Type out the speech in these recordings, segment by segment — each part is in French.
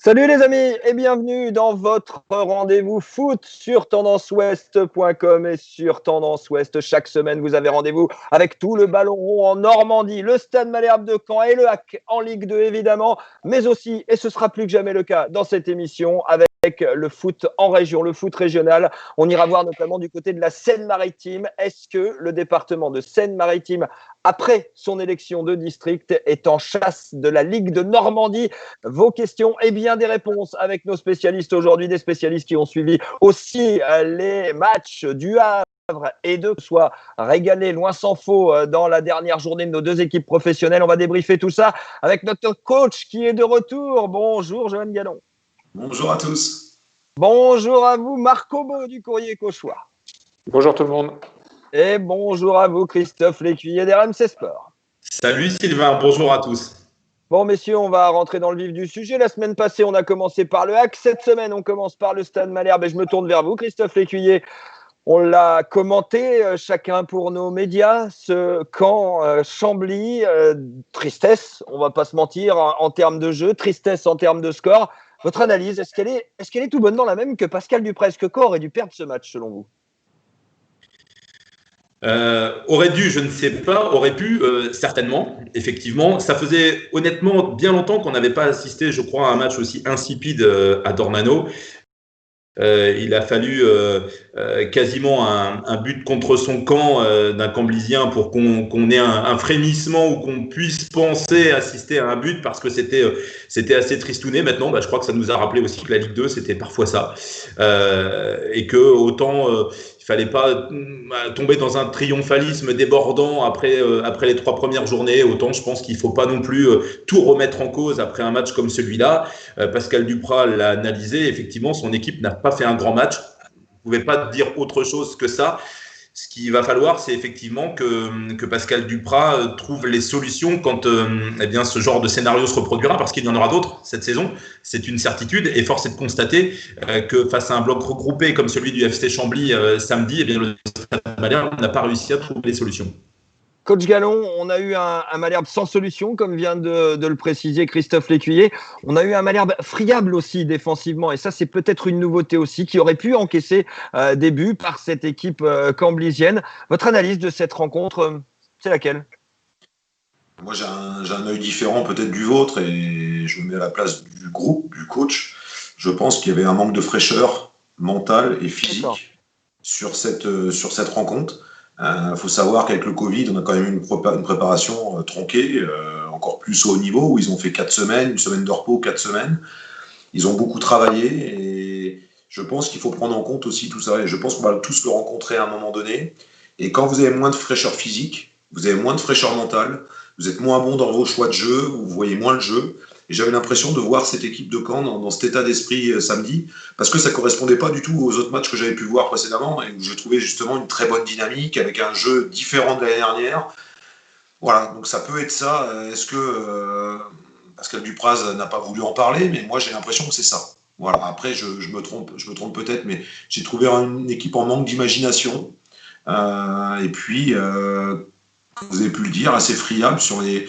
Salut les amis et bienvenue dans votre rendez-vous foot sur tendanceouest.com et sur Tendance Ouest. Chaque semaine, vous avez rendez-vous avec tout le ballon rond en Normandie, le Stade Malherbe de Caen et le HAC en Ligue 2 évidemment, mais aussi, et ce sera plus que jamais le cas dans cette émission, avec le foot en région, le foot régional. On ira voir notamment du côté de la Seine-Maritime. Est-ce que le département de Seine-Maritime, après son élection de district, est en chasse de la Ligue de Normandie? Vos questions et bien des réponses avec nos spécialistes aujourd'hui, des spécialistes qui ont suivi aussi les matchs du Havre et de soit régalé loin s'en faut dans la dernière journée de nos deux équipes professionnelles. On va débriefer tout ça avec notre coach qui est de retour. Bonjour Johan Gallon. Bonjour à tous. Bonjour à vous Marc Obo du Courrier Cauchois. Bonjour tout le monde. Et bonjour à vous Christophe Lécuyer d'RMC Sport. Salut Sylvain, bonjour à tous. Bon, messieurs, on va rentrer dans le vif du sujet. La semaine passée, on a commencé par le HAC. Cette semaine, on commence par le Stade Malherbe. Et je me tourne vers vous, Christophe Lécuyer. On l'a commenté, chacun pour nos médias, ce camp Chambly. Tristesse, on ne va pas se mentir, en termes de jeu. Tristesse en termes de score. Votre analyse, est-ce qu'elle est tout bonne dans la même que Pascal Dupré? Est-ce que Caen aurait dû perdre ce match, selon vous? Aurait dû, je ne sais pas, aurait pu, certainement, effectivement. Ça faisait honnêtement bien longtemps qu'on n'avait pas assisté, je crois, à un match aussi insipide à Dornano. Il a fallu quasiment un but contre son camp d'un Camblisien pour qu'on ait un frémissement ou qu'on puisse penser assister à un but, parce que c'était assez tristouné. Maintenant, je crois que ça nous a rappelé aussi que la Ligue 2, c'était parfois ça. Et que autant il fallait pas tomber dans un triomphalisme débordant après les 3 premières journées, autant je pense qu'il faut pas non plus tout remettre en cause après un match comme celui-là. Pascal Duprat l'a analysé, effectivement, son équipe n'a pas fait un grand match. Vous ne pouvez pas dire autre chose que ça. Ce qu'il va falloir, c'est effectivement que Pascal Duprat trouve les solutions quand ce genre de scénario se reproduira, parce qu'il y en aura d'autres cette saison. C'est une certitude, et force est de constater que face à un bloc regroupé comme celui du FC Chambly samedi, le Stade Malherbe n'a pas réussi à trouver les solutions. Coach Gallon, on a eu un Malherbe sans solution, comme vient de le préciser Christophe Lécuyer. On a eu un Malherbe friable aussi défensivement, et ça c'est peut-être une nouveauté aussi, qui aurait pu encaisser des buts par cette équipe camblisienne. Votre analyse de cette rencontre, c'est laquelle? Moi j'ai un œil différent peut-être du vôtre, et je me mets à la place du groupe, du coach. Je pense qu'il y avait un manque de fraîcheur mentale et physique sur cette rencontre. Faut savoir qu'avec le Covid, on a quand même eu une préparation tronquée, encore plus au haut niveau, où ils ont fait 4 semaines, une semaine de repos, 4 semaines. Ils ont beaucoup travaillé, et je pense qu'il faut prendre en compte aussi tout ça. Et je pense qu'on va tous le rencontrer à un moment donné. Et quand vous avez moins de fraîcheur physique, vous avez moins de fraîcheur mentale, vous êtes moins bon dans vos choix de jeu, vous voyez moins le jeu. Et j'avais l'impression de voir cette équipe de Caen dans cet état d'esprit samedi, parce que ça ne correspondait pas du tout aux autres matchs que j'avais pu voir précédemment, et où je trouvais justement une très bonne dynamique, avec un jeu différent de l'année dernière. Voilà, donc ça peut être ça. Est-ce que Pascal Dupraz n'a pas voulu en parler, mais moi j'ai l'impression que c'est ça. Voilà. Après, je me trompe peut-être, mais j'ai trouvé une équipe en manque d'imagination. Et puis, vous avez pu le dire, assez friable sur les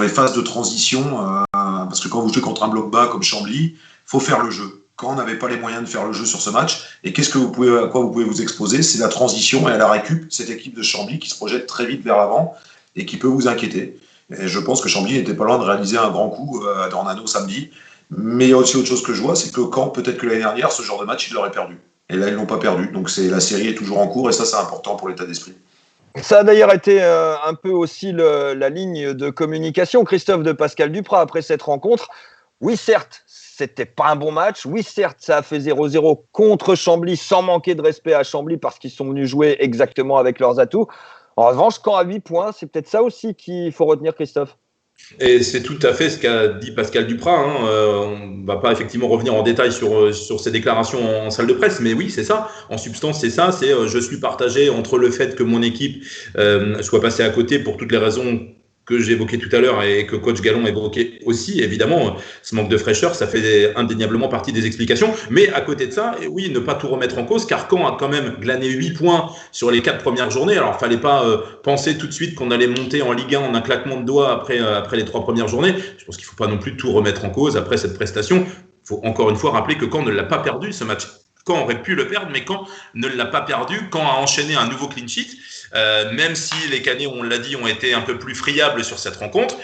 phases de transition, parce que quand vous jouez contre un bloc bas comme Chambly, il faut faire le jeu. Quand on n'avait pas les moyens de faire le jeu sur ce match, et à quoi vous pouvez vous exposer, c'est la transition et à la récup, cette équipe de Chambly qui se projette très vite vers l'avant et qui peut vous inquiéter. Et je pense que Chambly n'était pas loin de réaliser un grand coup à Dornano samedi. Mais il y a aussi autre chose que je vois, c'est que Caen, peut-être que l'année dernière, ce genre de match, ils l'auraient perdu. Et là, ils ne l'ont pas perdu. Donc la série est toujours en cours, et ça, c'est important pour l'état d'esprit. Ça a d'ailleurs été un peu aussi la ligne de communication, Christophe, de Pascal Duprat après cette rencontre. Oui, certes, c'était pas un bon match. Oui, certes, ça a fait 0-0 contre Chambly, sans manquer de respect à Chambly, parce qu'ils sont venus jouer exactement avec leurs atouts. En revanche, quand à 8 points, c'est peut-être ça aussi qu'il faut retenir, Christophe. Et c'est tout à fait ce qu'a dit Pascal Duprat. On ne va pas effectivement revenir en détail sur ses déclarations en salle de presse, mais oui, c'est ça. En substance, c'est ça. Je suis partagé entre le fait que mon équipe soit passée à côté pour toutes les raisons que j'évoquais tout à l'heure et que coach Gallon évoquait aussi. Évidemment, ce manque de fraîcheur, ça fait indéniablement partie des explications. Mais à côté de ça, oui, ne pas tout remettre en cause, car Caen a quand même glané 8 points sur les 4 premières journées. Alors, fallait pas penser tout de suite qu'on allait monter en Ligue 1 en un claquement de doigts après les 3 premières journées. Je pense qu'il faut pas non plus tout remettre en cause après cette prestation. faut encore une fois rappeler que Caen ne l'a pas perdu ce match. Caen aurait pu le perdre, mais Caen ne l'a pas perdu. Caen a enchaîné un nouveau clean sheet. Même si les Canets, on l'a dit, ont été un peu plus friables sur cette rencontre,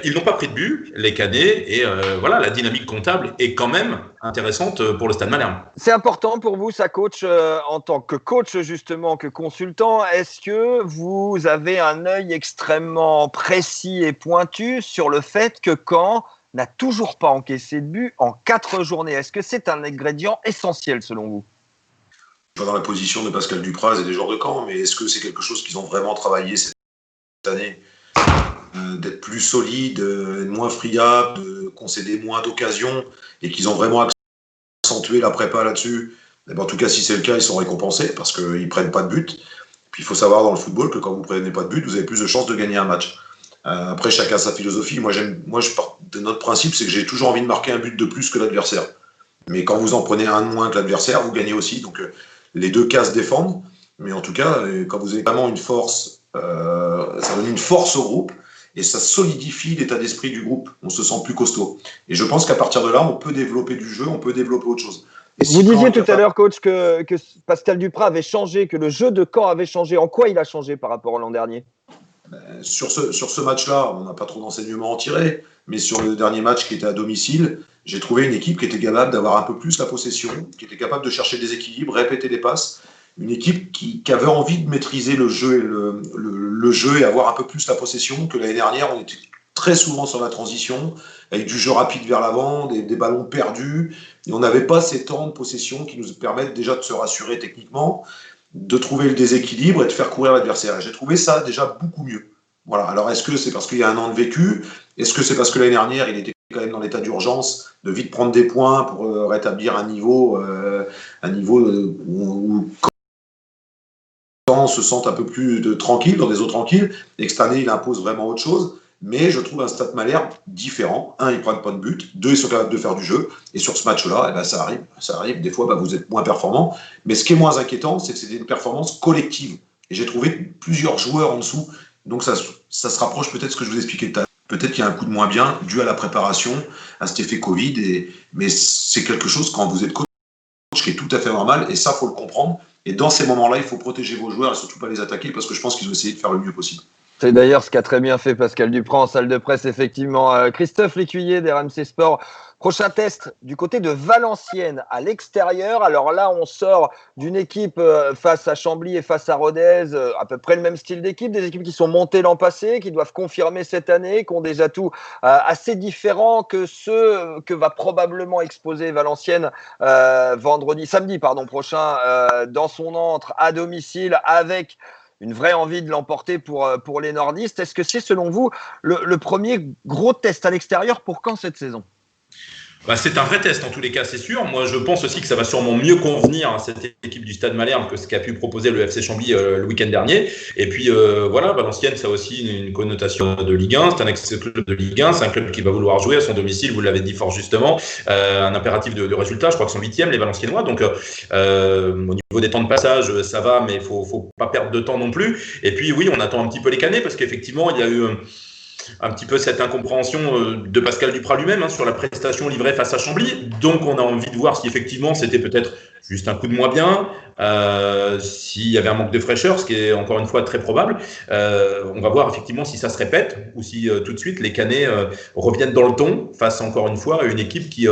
ils n'ont pas pris de but, les Canets, et voilà, la dynamique comptable est quand même intéressante pour le Stade Malherbe. C'est important pour vous, ça, coach, en tant que coach, justement, que consultant. Est-ce que vous avez un œil extrêmement précis et pointu sur le fait que Caen n'a toujours pas encaissé de but en 4 journées? Est-ce que c'est un ingrédient essentiel selon vous? Pas dans la position de Pascal Dupraz et des joueurs de Caen, mais est-ce que c'est quelque chose qu'ils ont vraiment travaillé cette année, d'être plus solide, moins friable, de concéder moins d'occasions, et qu'ils ont vraiment accentué la prépa là-dessus? En tout cas, si c'est le cas, ils sont récompensés parce qu'ils ne prennent pas de but. Puis il faut savoir dans le football que quand vous ne prenez pas de but, vous avez plus de chances de gagner un match. Après, chacun sa philosophie. Moi, je pars de notre principe, c'est que j'ai toujours envie de marquer un but de plus que l'adversaire. Mais quand vous en prenez un de moins que l'adversaire, vous gagnez aussi. Donc, les deux cas se défendent. Mais en tout cas, quand vous avez vraiment une force, ça donne une force au groupe et ça solidifie l'état d'esprit du groupe. On se sent plus costaud. Et je pense qu'à partir de là, on peut développer du jeu, on peut développer autre chose. Vous disiez tout à l'heure, coach, que Pascal Dupraz avait changé, que le jeu de Caen avait changé. En quoi il a changé par rapport à l'an dernier? Sur ce match-là, on n'a pas trop d'enseignements à en tirer, mais sur le dernier match qui était à domicile, j'ai trouvé une équipe qui était capable d'avoir un peu plus la possession, qui était capable de chercher des équilibres, répéter des passes, une équipe qui avait envie de maîtriser le jeu et le jeu et avoir un peu plus la possession que l'année dernière. On était très souvent sur la transition, avec du jeu rapide vers l'avant, des ballons perdus, et on n'avait pas ces temps de possession qui nous permettent déjà de se rassurer techniquement, de trouver le déséquilibre et de faire courir l'adversaire. Et j'ai trouvé ça déjà beaucoup mieux. Voilà. Alors, est-ce que c'est parce qu'il y a un an de vécu? Est-ce que c'est parce que l'année dernière, il était quand même dans l'état d'urgence de vite prendre des points pour rétablir un niveau où on se sent un peu plus tranquille, dans des eaux tranquilles, et que cette année, il impose vraiment autre chose. Mais je trouve un Stade Malherbe différent. Un, ils ne prennent pas de but. Deux, ils sont capables de faire du jeu. Et sur ce match-là, ça arrive. Des fois, vous êtes moins performant. Mais ce qui est moins inquiétant, c'est que c'est une performance collective. Et j'ai trouvé plusieurs joueurs en dessous. Donc ça se rapproche peut-être de ce que je vous expliquais tout à l'heure. Peut-être qu'il y a un coup de moins bien dû à la préparation, à cet effet Covid. Mais c'est quelque chose, quand vous êtes coach, qui est tout à fait normal. Et ça, il faut le comprendre. Et dans ces moments-là, il faut protéger vos joueurs et surtout pas les attaquer parce que je pense qu'ils ont essayé de faire le mieux possible. C'est d'ailleurs ce qu'a très bien fait Pascal Dupraz en salle de presse, effectivement. Christophe Lécuyer d'RMC Sport. Prochain test du côté de Valenciennes à l'extérieur. Alors là, on sort d'une équipe face à Chambly et face à Rodez, à peu près le même style d'équipe, des équipes qui sont montées l'an passé, qui doivent confirmer cette année, qui ont des atouts assez différents que ceux que va probablement exposer Valenciennes samedi prochain dans son antre à domicile avec une vraie envie de l'emporter pour les nordistes. Est-ce que c'est, selon vous, le premier gros test à l'extérieur pour Caen cette saison? C'est un vrai test en tous les cas, c'est sûr. Moi, je pense aussi que ça va sûrement mieux convenir à cette équipe du Stade Malherbe que ce qu'a pu proposer le FC Chambly le week-end dernier. Et puis, voilà, Valenciennes, ça a aussi une connotation de Ligue 1. C'est un ex-club de Ligue 1. C'est un club qui va vouloir jouer à son domicile, vous l'avez dit fort justement. Un impératif de résultat. Je crois qu'ils sont 8e, les Valenciennois. Donc, au niveau des temps de passage, ça va, mais il faut pas perdre de temps non plus. Et puis, oui, on attend un petit peu les Canets parce qu'effectivement, il y a eu un petit peu cette incompréhension de Pascal Dupraz lui-même sur la prestation livrée face à Chambly. Donc, on a envie de voir si effectivement c'était peut-être juste un coup de moins bien, s'il y avait un manque de fraîcheur, ce qui est encore une fois très probable. On va voir effectivement si ça se répète ou si tout de suite les Canets reviennent dans le ton face encore une fois à une équipe qui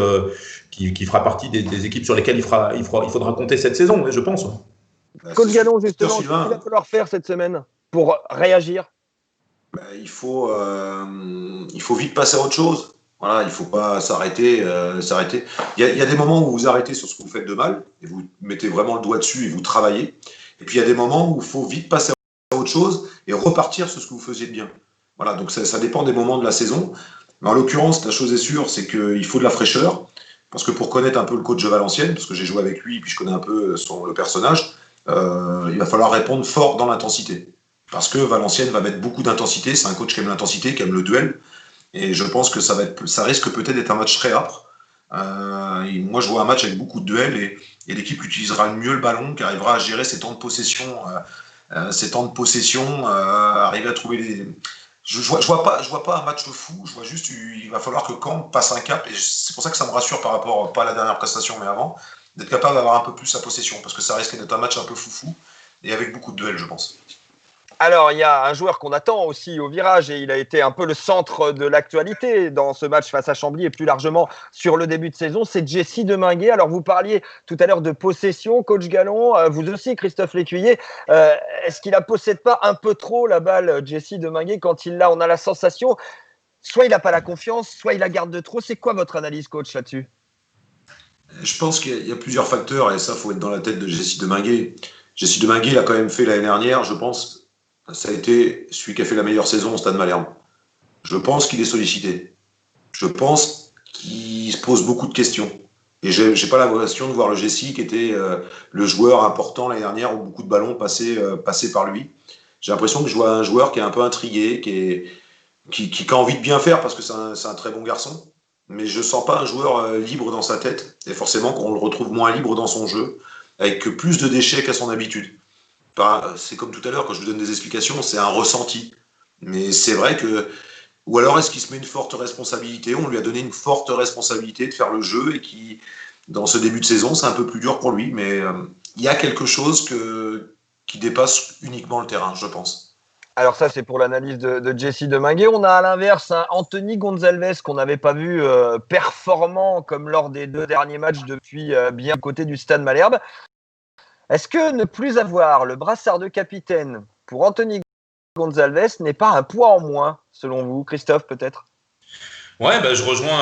fera partie des équipes sur lesquelles il faudra compter cette saison, je pense. Coach Gallon, justement, qu'est-ce qu'il va falloir faire cette semaine pour réagir? Il faut vite passer à autre chose. Voilà, il ne faut pas s'arrêter. Il y a des moments où vous arrêtez sur ce que vous faites de mal et vous mettez vraiment le doigt dessus et vous travaillez. Et puis il y a des moments où il faut vite passer à autre chose et repartir sur ce que vous faisiez de bien. Voilà, donc ça dépend des moments de la saison. Mais en l'occurrence, la chose est sûre, c'est qu'il faut de la fraîcheur. Parce que pour connaître un peu le coach de Valenciennes, parce que j'ai joué avec lui et puis je connais un peu le personnage, il va falloir répondre fort dans l'intensité. Parce que Valenciennes va mettre beaucoup d'intensité. C'est un coach qui aime l'intensité, qui aime le duel. Et je pense que ça risque peut-être d'être un match très âpre. Moi, je vois un match avec beaucoup de duels et l'équipe utilisera mieux le ballon, qui arrivera à gérer ses temps de possession, arriver à trouver Je vois pas un match fou. Je vois juste il va falloir que Caen passe un cap. Et c'est pour ça que ça me rassure par rapport, pas à la dernière prestation, mais avant, d'être capable d'avoir un peu plus sa possession. Parce que ça risque d'être un match un peu foufou et avec beaucoup de duels, je pense. Alors, il y a un joueur qu'on attend aussi au virage et il a été un peu le centre de l'actualité dans ce match face à Chambly et plus largement sur le début de saison, c'est Jesse Deminguet. Alors, vous parliez tout à l'heure de possession, coach Gallon, vous aussi, Christophe Lécuyer. Est-ce qu'il ne possède pas un peu trop la balle, Jesse Deminguet, quand il l'a, on a la sensation, soit il n'a pas la confiance, soit il la garde de trop. C'est quoi votre analyse, coach, là-dessus? Je pense qu'il y a plusieurs facteurs et ça, faut être dans la tête de Jesse Deminguet. Jesse Deminguet, il a quand même fait l'année dernière, je pense, ça a été celui qui a fait la meilleure saison au Stade Malherbe. Je pense qu'il est sollicité. Je pense qu'il se pose beaucoup de questions. Et j'ai pas l'impression de voir le Jesse qui était le joueur important l'année dernière où beaucoup de ballons passaient par lui. J'ai l'impression que je vois un joueur qui est un peu intrigué, qui a envie de bien faire parce que c'est un très bon garçon. Mais je sens pas un joueur libre dans sa tête. Et forcément, qu'on le retrouve moins libre dans son jeu, avec plus de déchets qu'à son habitude. C'est comme tout à l'heure, quand je vous donne des explications, c'est un ressenti. Mais c'est vrai que. Ou alors est-ce qu'il se met une forte responsabilité? On lui a donné une forte responsabilité de faire le jeu et qui, dans ce début de saison, c'est un peu plus dur pour lui. Mais il y a quelque chose qui dépasse uniquement le terrain, je pense. Alors ça, c'est pour l'analyse de Jesse Deminguet. On a à l'inverse Anthony Gonzalez qu'on n'avait pas vu performant comme lors des 2 derniers matchs depuis bien côté du Stade Malherbe. Est-ce que ne plus avoir le brassard de capitaine pour Anthony Gonzalez n'est pas un poids en moins, selon vous, Christophe, peut-être? Ouais, bah, je rejoins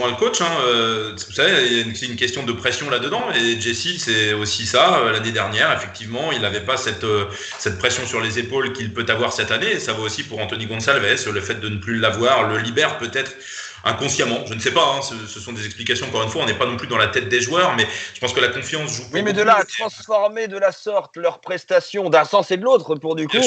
le coach. Vous savez, c'est une question de pression là-dedans. Et Jesse, c'est aussi ça. L'année dernière, effectivement, il n'avait pas cette pression sur les épaules qu'il peut avoir cette année. Et ça vaut aussi pour Anthony Gonçalves. Le fait de ne plus l'avoir le libère peut-être inconsciemment. Je ne sais pas. Ce sont des explications. Encore une fois, on n'est pas non plus dans la tête des joueurs, mais je pense que la confiance joue. Oui, mais de là à transformer de la sorte leur prestation d'un sens et de l'autre, pour du coup,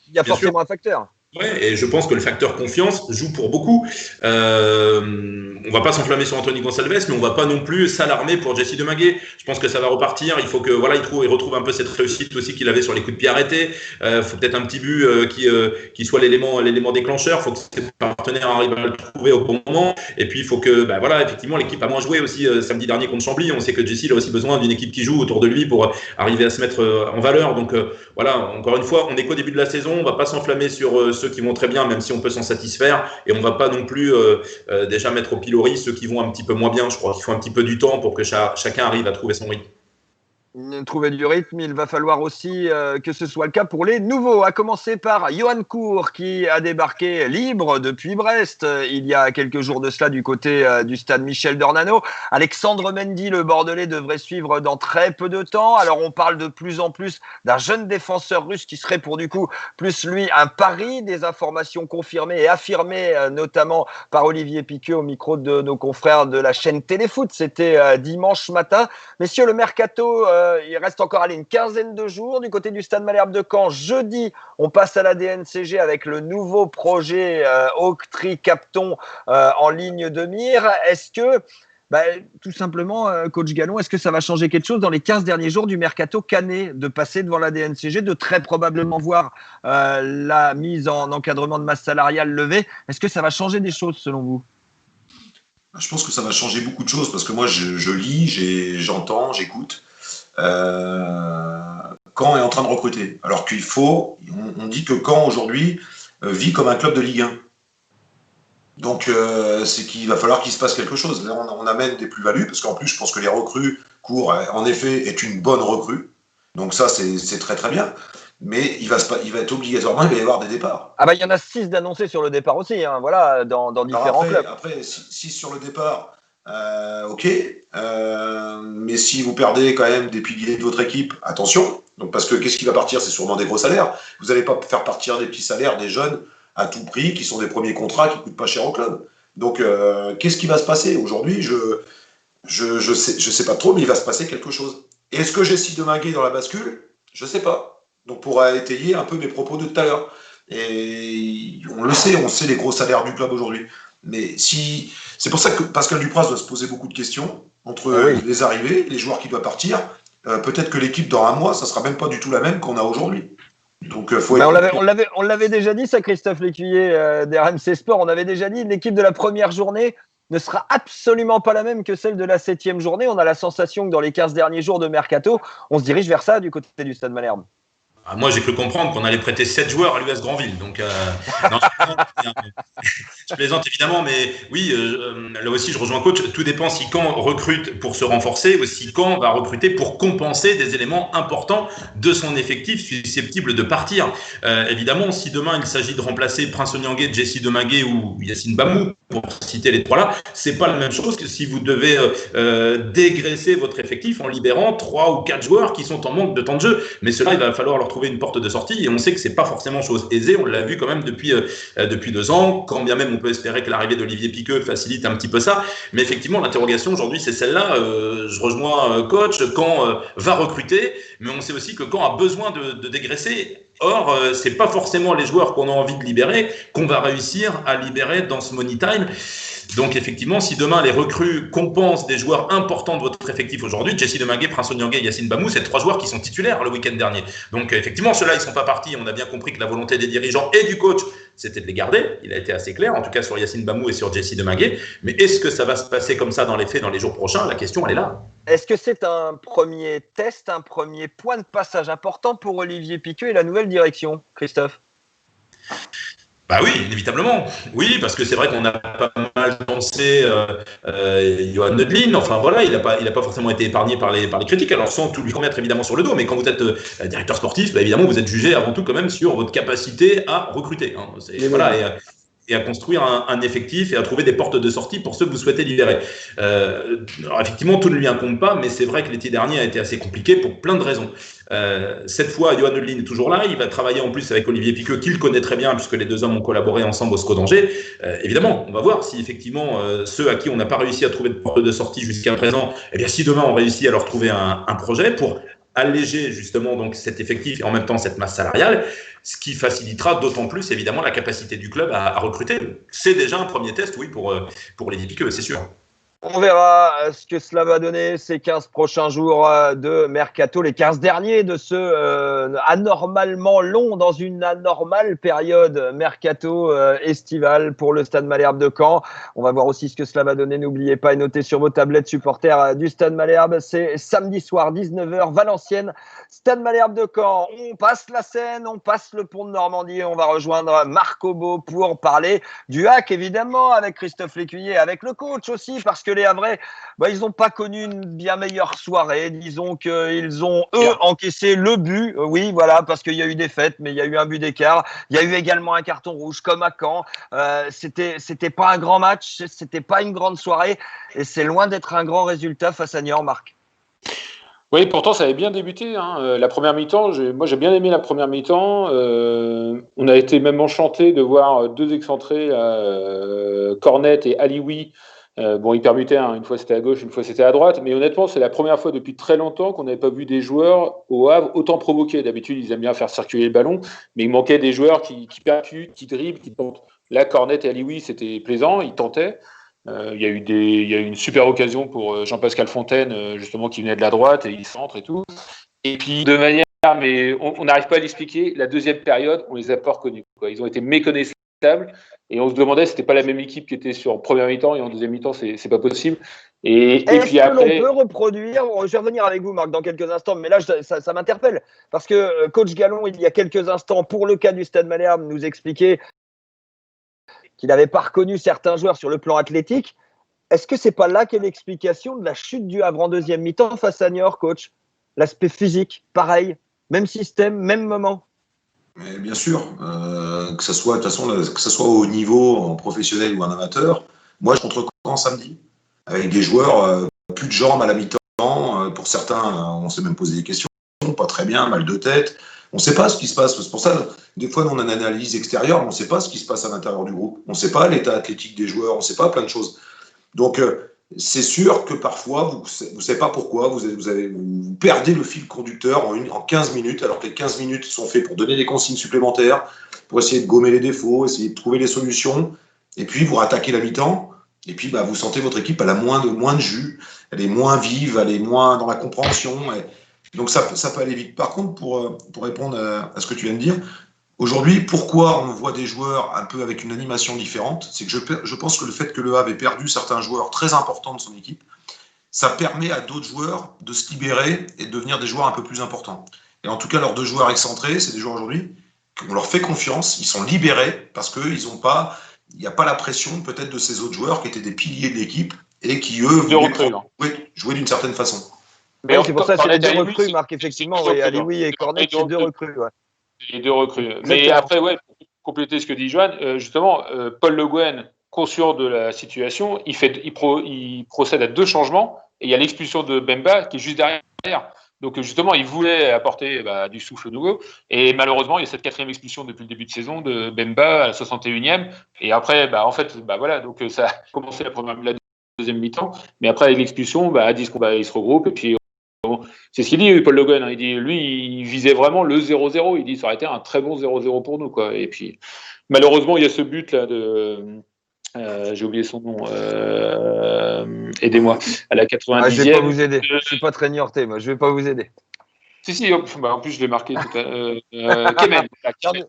il y a forcément un facteur. Ouais, et je pense que le facteur confiance joue pour beaucoup. On va pas s'enflammer sur Anthony Gonçalves, mais on va pas non plus s'alarmer pour Jesse Deminguet. Je pense que ça va repartir. Il faut que il retrouve un peu cette réussite aussi qu'il avait sur les coups de pied arrêtés. Faut peut-être un petit but qui soit l'élément déclencheur. Faut que ses partenaires arrivent à le trouver au bon moment. Et puis il faut que effectivement l'équipe a moins joué aussi samedi dernier contre Chambly. On sait que Jesse a aussi besoin d'une équipe qui joue autour de lui pour arriver à se mettre en valeur. Donc encore une fois, on n'est qu'au début de la saison. On va pas s'enflammer sur ceux qui vont très bien, même si on peut s'en satisfaire, et on va pas non plus déjà mettre au pilori ceux qui vont un petit peu moins bien. Je crois qu'il faut un petit peu du temps pour que chacun arrive à trouver son rythme. Trouver du rythme, il va falloir aussi que ce soit le cas pour les nouveaux, à commencer par Johan Cour qui a débarqué libre depuis Brest il y a quelques jours de cela du côté du stade Michel Dornano. Alexandre Mendy, le Bordelais, devrait suivre dans très peu de temps. Alors on parle de plus en plus d'un jeune défenseur russe qui serait pour du coup plus lui un pari, des informations confirmées et affirmées notamment par Olivier Piqueux au micro de nos confrères de la chaîne Téléfoot. C'était dimanche matin. Messieurs, le mercato il reste encore une quinzaine de jours du côté du Stade Malherbe de Caen. Jeudi, on passe à la DNCG avec le nouveau projet Octree Capton en ligne de mire. Est-ce que, tout simplement, coach Gallon, est-ce que ça va changer quelque chose dans les 15 derniers jours du mercato canet de passer devant la DNCG, de très probablement voir la mise en encadrement de masse salariale levée? Est-ce que ça va changer des choses selon vous? Je pense que ça va changer beaucoup de choses parce que moi, je lis, j'entends, j'écoute. Caen est en train de recruter. Alors qu'il faut, on dit que Caen aujourd'hui vit comme un club de Ligue 1. Donc c'est qu'il va falloir qu'il se passe quelque chose. Là, on amène des plus-values parce qu'en plus, je pense que les recrues Cour, en effet, est une bonne recrue. Donc ça, c'est très très bien. Mais il va être obligatoirement, il va y avoir des départs. Il y en a 6 d'annoncés sur le départ aussi, dans différents clubs. Après, 6 sur le départ. Ok, mais si vous perdez quand même des piliers de votre équipe, attention. Donc parce que qu'est-ce qui va partir? C'est sûrement des gros salaires. Vous n'allez pas faire partir des petits salaires des jeunes à tout prix, qui sont des premiers contrats qui coûtent pas cher au club. Donc qu'est-ce qui va se passer aujourd'hui? Je sais pas trop, mais il va se passer quelque chose. Et est-ce que Jesse Deminguet dans la bascule? Je sais pas. Donc pour étayer un peu mes propos de tout à l'heure. Et on sait les gros salaires du club aujourd'hui. Mais c'est pour ça que Pascal Dupraz doit se poser beaucoup de questions entre les arrivées, les joueurs qui doivent partir. Peut-être que l'équipe dans un mois, ça sera même pas du tout la même qu'on a aujourd'hui. Donc, faut Mais être... on l'avait déjà dit, ça, Christophe Lécuyer d'RMC Sport. On avait déjà dit l'équipe de la première journée ne sera absolument pas la même que celle de la 7e journée. On a la sensation que dans les 15 derniers jours de Mercato, on se dirige vers ça du côté du Stade Malherbe. Moi, j'ai cru comprendre qu'on allait prêter 7 joueurs à l'US Granville. Donc, non, je plaisante évidemment, mais oui, là aussi, je rejoins coach. Tout dépend si Caen recrute pour se renforcer ou si Caen va recruter pour compenser des éléments importants de son effectif susceptible de partir. Évidemment, si demain il s'agit de remplacer Prince Onyangé, Jessie Deminguet ou Yacine Bamou, pour citer les trois là, c'est pas la même chose que si vous devez dégraisser votre effectif en libérant 3 ou 4 joueurs qui sont en manque de temps de jeu. Mais cela, il va falloir leur trouver une porte de sortie et on sait que c'est pas forcément chose aisée. On l'a vu quand même depuis 2 ans, quand bien même on peut espérer que l'arrivée d'Olivier Piqueux facilite un petit peu ça. Mais effectivement, l'interrogation aujourd'hui, c'est celle-là. Je rejoins coach, Caen va recruter, mais on sait aussi que Caen a besoin de dégraisser. Or, c'est pas forcément les joueurs qu'on a envie de libérer qu'on va réussir à libérer dans ce money time. Donc effectivement, si demain les recrues compensent des joueurs importants de votre effectif aujourd'hui, Jessie Deminguet, Prince Onyangé et Yacine Bamou, c'est 3 joueurs qui sont titulaires le week-end dernier. Donc effectivement, ceux-là, ils sont pas partis. On a bien compris que la volonté des dirigeants et du coach, c'était de les garder. Il a été assez clair, en tout cas sur Yacine Bamou et sur Jessie Deminguet. Mais est-ce que ça va se passer comme ça dans les faits dans les jours prochains? La question, elle est là. Est-ce que c'est un premier test, un premier point de passage important pour Olivier Piqueux et la nouvelle direction, Christophe? Bah oui, inévitablement. Oui, parce que c'est vrai qu'on a pas mal pensé Johan Nödlin. Enfin voilà, il a pas forcément été épargné par les critiques. Alors sans tout lui remettre évidemment sur le dos, mais quand vous êtes directeur sportif, bah, évidemment vous êtes jugé avant tout quand même sur votre capacité à recruter. Hein. Voilà. Et à construire un effectif et à trouver des portes de sortie pour ceux que vous souhaitez libérer. Alors effectivement, tout ne lui incombe pas, mais c'est vrai que l'été dernier a été assez compliqué pour plein de raisons. Cette fois, Johan Nödlin est toujours là. Il va travailler en plus avec Olivier Piqueux, qu'il connaît très bien, puisque les 2 hommes ont collaboré ensemble au SCO d'Angers. Évidemment, on va voir si effectivement ceux à qui on n'a pas réussi à trouver de porte de sortie jusqu'à présent, eh bien si demain on réussit à leur trouver un projet pour alléger justement donc cet effectif et en même temps cette masse salariale, ce qui facilitera d'autant plus évidemment la capacité du club à recruter. C'est déjà un premier test, oui, pour Olivier Piqueux, c'est sûr. On verra ce que cela va donner ces 15 prochains jours de Mercato, les 15 derniers de ce anormalement long dans une anormale période Mercato estivale pour le Stade Malherbe de Caen. On va voir aussi ce que cela va donner. N'oubliez pas et notez sur vos tablettes supporters du Stade Malherbe. C'est samedi soir, 19h, Valenciennes, Stade Malherbe de Caen. On passe la Seine, on passe le pont de Normandie. On va rejoindre Marc Obo pour parler du hack, évidemment, avec Christophe Lécuyer, avec le coach aussi, parce que les Havrais, ils n'ont pas connu une bien meilleure soirée. Disons qu'ils ont, eux, encaissé le but. Oui, voilà, parce qu'il y a eu des fêtes, mais il y a eu un but d'écart. Il y a eu également un carton rouge, comme à Caen. C'était pas un grand match, c'était pas une grande soirée, et c'est loin d'être un grand résultat face à Niort, Marc. Oui, pourtant, ça avait bien débuté. Hein. La première mi-temps, moi j'ai bien aimé la première mi-temps. On a été même enchanté de voir 2 excentrés, Cornet et Alioui. Ils permutaient, hein, une fois c'était à gauche, une fois c'était à droite, mais honnêtement, c'est la première fois depuis très longtemps qu'on n'avait pas vu des joueurs au Havre autant provoquer. D'habitude, ils aiment bien faire circuler le ballon, mais il manquait des joueurs qui percutent, qui dribblent, qui tentent. Là, Cornet et Alioui, c'était plaisant, ils tentaient. Il y a eu une super occasion pour Jean-Pascal Fontaine, justement, qui venait de la droite, et il centre et tout. Et puis, de manière, mais on n'arrive pas à l'expliquer, la deuxième période, on les a pas reconnus, quoi. Ils ont été méconnaissables. Et on se demandait si c'était pas la même équipe qui était sur première mi-temps et en deuxième mi-temps, c'est pas possible. Et puis après, l'on peut reproduire, je vais revenir avec vous Marc dans quelques instants, mais là ça m'interpelle parce que coach Gallon il y a quelques instants pour le cas du Stade Malherbe nous expliquait qu'il n'avait pas reconnu certains joueurs sur le plan athlétique. Est-ce que c'est pas là qu'est l'explication de la chute du Havre en deuxième mi-temps face à Niort, coach? L'aspect physique, pareil, même système, même moment. Mais bien sûr, que ça soit de toute façon, que ça soit au niveau en professionnel ou en amateur. Moi, je contre Caen samedi avec des joueurs plus de jambes à la mi-temps. Pour certains, on s'est même posé des questions, pas très bien, mal de tête. On ne sait pas ce qui se passe. C'est pour ça, des fois, on a une analyse extérieure, mais on ne sait pas ce qui se passe à l'intérieur du groupe. On ne sait pas l'état athlétique des joueurs, on ne sait pas plein de choses. Donc, c'est sûr que parfois, vous ne savez pas pourquoi, vous perdez le fil conducteur en 15 minutes, alors que les 15 minutes sont faits pour donner des consignes supplémentaires, pour essayer de gommer les défauts, essayer de trouver les solutions, et puis vous rattaquez la mi-temps, et puis vous sentez votre équipe, elle a moins de jus, elle est moins vive, elle est moins dans la compréhension. Donc ça peut aller vite. Par contre, pour répondre à ce que tu viens de dire, aujourd'hui, pourquoi on voit des joueurs un peu avec une animation différente, c'est que je pense que le fait que Le Havre ait perdu certains joueurs très importants de son équipe, ça permet à d'autres joueurs de se libérer et de devenir des joueurs un peu plus importants. Et en tout cas, leurs 2 joueurs excentrés, c'est des joueurs aujourd'hui qu'on leur fait confiance, ils sont libérés parce qu'il n'y a pas la pression peut-être de ces autres joueurs qui étaient des piliers de l'équipe et qui, eux, voulaient jouer d'une certaine façon. Mais c'est pour ça que c'est les 2 recrues, Marc, effectivement. Oui, Alioui et Cornet, c'est 2 recrues. Ouais. Les 2 recrues. Mais après, pour compléter ce que dit Johan, justement, Paul Le Guen, conscient de la situation, il procède à 2 changements et il y a l'expulsion de Bemba qui est juste derrière. Donc justement, il voulait apporter du souffle nouveau et malheureusement, il y a cette 4e expulsion depuis le début de saison de Bemba à la 61e et après, voilà, donc ça a commencé la 2e mi-temps, mais après avec l'expulsion, il se regroupe et puis c'est ce qu'il dit, Paul Le Guen. Il dit, lui, il visait vraiment le 0-0. Il dit, ça aurait été un très bon 0-0 pour nous, quoi. Et puis, malheureusement, il y a ce but là de, j'ai oublié son nom. Aidez-moi. À la 90e. Je vais pas vous aider. Je suis pas très niortais, moi. Je vais pas vous aider. Si. En plus, je l'ai marqué tout à l'heure. Kemen.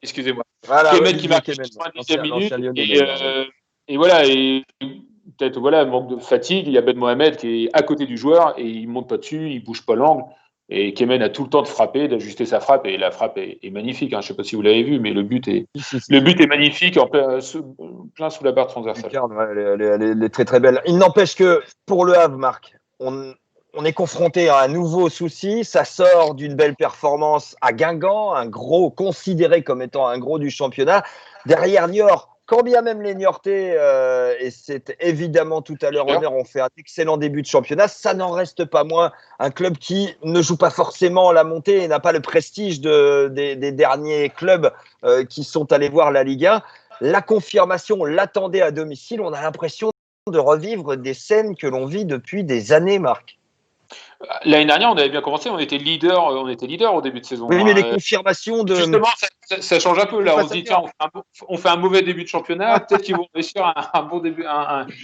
Excusez-moi. Voilà, Kemen qui marque à la 90e minute. Et voilà. Et peut-être manque de fatigue. Il y a Ben Mohamed qui est à côté du joueur et il monte pas dessus, il bouge pas l'angle. Et Kemen a tout le temps de frapper, d'ajuster sa frappe, et la frappe est magnifique. Je ne sais pas si vous l'avez vu, mais le but est magnifique, en plein sous la barre transversale. Elle est très très belle. Il n'empêche que pour Le Havre, Marc, on est confronté à un nouveau souci. Ça sort d'une belle performance à Guingamp, considéré comme étant un gros du championnat. Derrière Niort, quand bien même les Niortais, et c'est évidemment tout à leur honneur, ont fait un excellent début de championnat, ça n'en reste pas moins un club qui ne joue pas forcément la montée et n'a pas le prestige des derniers clubs qui sont allés voir la Ligue 1. La confirmation l'attendait à domicile. On a l'impression de revivre des scènes que l'on vit depuis des années, Marc. L'année dernière, on avait bien commencé, on était leader au début de saison. Oui, mais les confirmations de... Justement, ça change un peu. Là, on se dit, tiens, on fait un mauvais début de championnat, peut-être qu'ils vont réussir un bon début,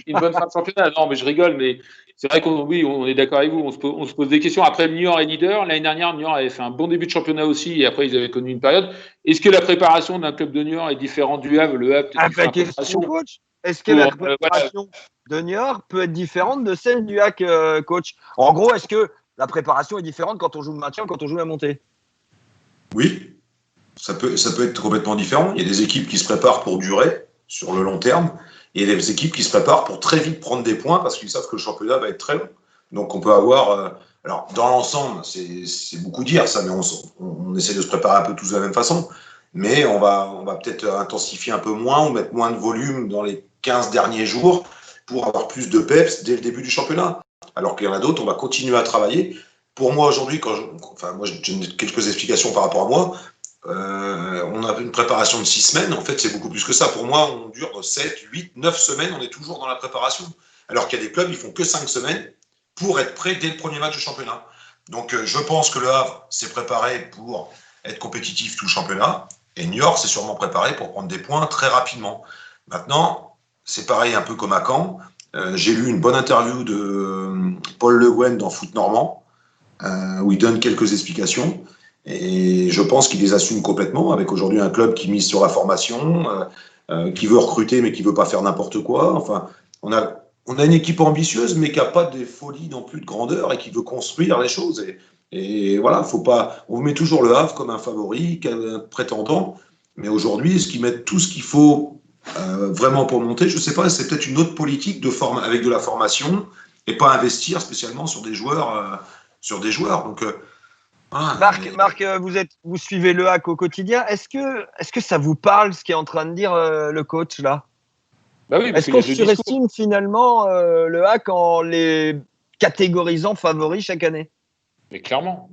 une bonne fin de championnat. Non, mais je rigole, mais c'est vrai qu'on est d'accord avec vous, on se pose des questions. Après, Niort est leader. L'année dernière, Niort avait fait un bon début de championnat aussi, et après, ils avaient connu une période. Est-ce que la préparation d'un club de Niort est différente du Havre? Le Havre, peut-être coach. Est-ce que la préparation de Niort peut être différente de celle du HAC, coach? En gros, est-ce que la préparation est différente quand on joue le maintien, quand on joue la montée? Oui, ça peut être complètement différent. Il y a des équipes qui se préparent pour durer sur le long terme, et il y a des équipes qui se préparent pour très vite prendre des points parce qu'ils savent que le championnat va être très long. Donc on peut avoir... alors dans l'ensemble, c'est beaucoup dire ça, mais on essaie de se préparer un peu tous de la même façon. Mais on va peut-être intensifier un peu moins ou mettre moins de volume dans les 15 derniers jours pour avoir plus de peps dès le début du championnat. Alors qu'il y en a d'autres, on va continuer à travailler. Pour moi, aujourd'hui, moi j'ai quelques explications par rapport à moi. On a une préparation de 6 semaines. En fait, c'est beaucoup plus que ça. Pour moi, on dure 7, 8, 9 semaines. On est toujours dans la préparation. Alors qu'il y a des clubs, ils font que 5 semaines pour être prêts dès le premier match du championnat. Donc, je pense que le Havre s'est préparé pour être compétitif tout le championnat. Et Niort s'est sûrement préparé pour prendre des points très rapidement. Maintenant, c'est pareil un peu comme à Caen. J'ai lu une bonne interview de Paul Le Guen dans Foot Normand, où il donne quelques explications. Et je pense qu'il les assume complètement, avec aujourd'hui un club qui mise sur la formation, qui veut recruter mais qui ne veut pas faire n'importe quoi. Enfin, on a une équipe ambitieuse, mais qui n'a pas des folies non plus de grandeur et qui veut construire les choses. Et voilà, faut pas. On met toujours le Havre comme un favori, comme un prétendant. Mais aujourd'hui, est-ce qu'ils mettent tout ce qu'il faut vraiment pour monter? Je ne sais pas, c'est peut-être une autre politique avec de la formation et pas investir spécialement sur des joueurs. Donc, Marc, vous suivez le HAC au quotidien. Est-ce que ça vous parle ce qu'est en train de dire le coach là? Oui, est-ce qu'on surestime finalement le HAC en les catégorisant favoris chaque année? Mais clairement.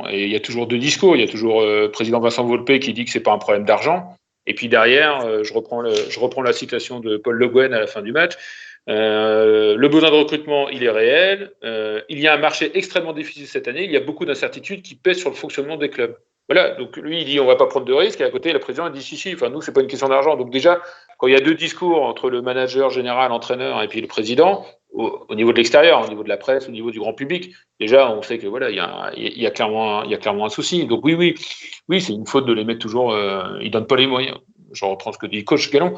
Et il y a toujours 2 discours. Il y a toujours le président Vincent Volpe qui dit que c'est pas un problème d'argent. Et puis derrière, je reprends la citation de Paul Le Guen à la fin du match. Le besoin de recrutement, il est réel. Il y a un marché extrêmement difficile cette année. Il y a beaucoup d'incertitudes qui pèsent sur le fonctionnement des clubs. Voilà, donc lui, il dit on ne va pas prendre de risques. Et à côté, le président, il dit si. Enfin, nous, ce n'est pas une question d'argent. Donc déjà, quand il y a 2 discours entre le manager général, entraîneur et puis le président, au niveau de l'extérieur, au niveau de la presse, au niveau du grand public. Déjà, on sait que voilà, il y a clairement un souci. Donc oui, c'est une faute de les mettre toujours. Ils donnent pas les moyens. Je reprends ce que dit coach Gallon.